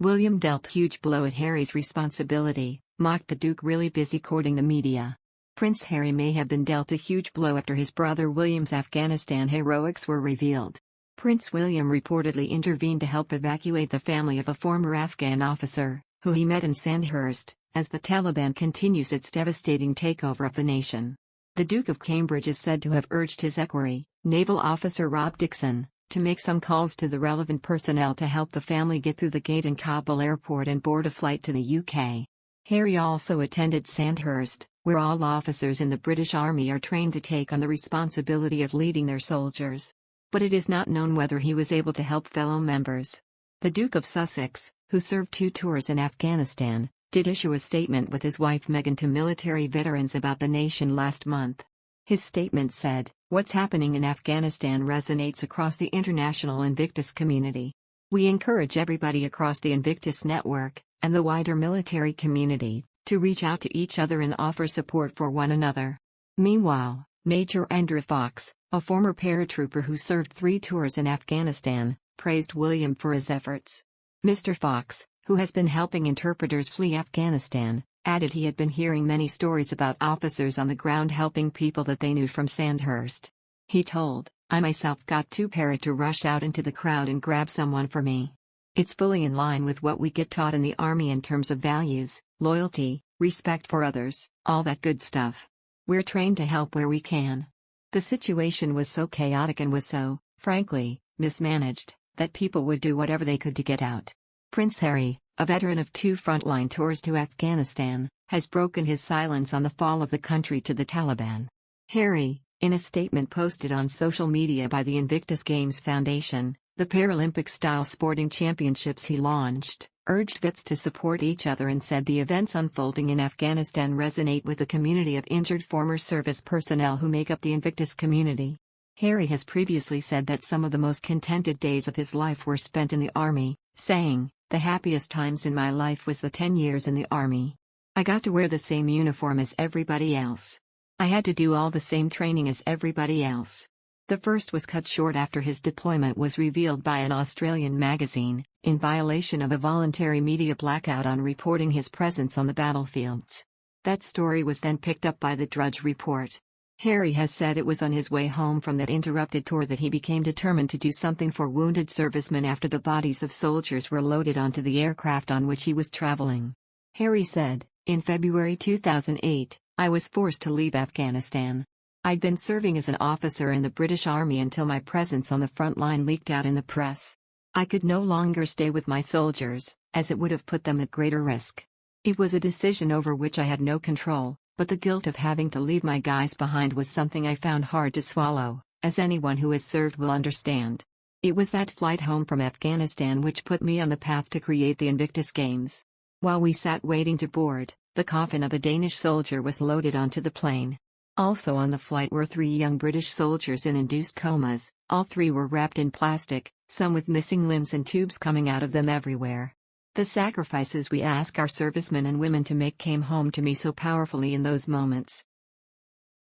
William dealt huge blow at Harry's responsibility, mocked the Duke really busy courting the media. Prince Harry may have been dealt a huge blow after his brother William's Afghanistan heroics were revealed. Prince William reportedly intervened to help evacuate the family of a former Afghan officer, who he met in Sandhurst, as the Taliban continues its devastating takeover of the nation. The Duke of Cambridge is said to have urged his equerry, Naval Officer Rob Dixon, to make some calls to the relevant personnel to help the family get through the gate in Kabul airport and board a flight to the UK. Harry also attended Sandhurst, where all officers in the British Army are trained to take on the responsibility of leading their soldiers. But it is not known whether he was able to help fellow members. The Duke of Sussex, who served 2 tours in Afghanistan, did issue a statement with his wife Meghan to military veterans about the nation last month. His statement said, "What's happening in Afghanistan resonates across the international Invictus community. We encourage everybody across the Invictus network, and the wider military community, to reach out to each other and offer support for one another." Meanwhile, Major Andrew Fox, a former paratrooper who served 3 tours in Afghanistan, praised William for his efforts. Mr. Fox, who has been helping interpreters flee Afghanistan, added he had been hearing many stories about officers on the ground helping people that they knew from Sandhurst. He told, "I myself got too paranoid to rush out into the crowd and grab someone for me. It's fully in line with what we get taught in the Army in terms of values, loyalty, respect for others, all that good stuff. We're trained to help where we can." The situation was so chaotic and was so, frankly, mismanaged, that people would do whatever they could to get out. Prince Harry, a veteran of 2 frontline tours to Afghanistan, has broken his silence on the fall of the country to the Taliban. Harry, in a statement posted on social media by the Invictus Games Foundation, the Paralympic-style sporting championships he launched, urged vets to support each other and said the events unfolding in Afghanistan resonate with the community of injured former service personnel who make up the Invictus community. Harry has previously said that some of the most contented days of his life were spent in the Army, saying, "The happiest times in my life was the 10 years in the Army. I got to wear the same uniform as everybody else. I had to do all the same training as everybody else." The first was cut short after his deployment was revealed by an Australian magazine, in violation of a voluntary media blackout on reporting his presence on the battlefields. That story was then picked up by the Drudge Report. Harry has said it was on his way home from that interrupted tour that he became determined to do something for wounded servicemen after the bodies of soldiers were loaded onto the aircraft on which he was traveling. Harry said, "In February 2008, I was forced to leave Afghanistan. I'd been serving as an officer in the British Army until my presence on the front line leaked out in the press. I could no longer stay with my soldiers, as it would have put them at greater risk. It was a decision over which I had no control, but the guilt of having to leave my guys behind was something I found hard to swallow, as anyone who has served will understand. It was that flight home from Afghanistan which put me on the path to create the Invictus Games." While we sat waiting to board, the coffin of a Danish soldier was loaded onto the plane. Also on the flight were 3 young British soldiers in induced comas. All 3 were wrapped in plastic, some with missing limbs and tubes coming out of them everywhere. The sacrifices we ask our servicemen and women to make came home to me so powerfully in those moments.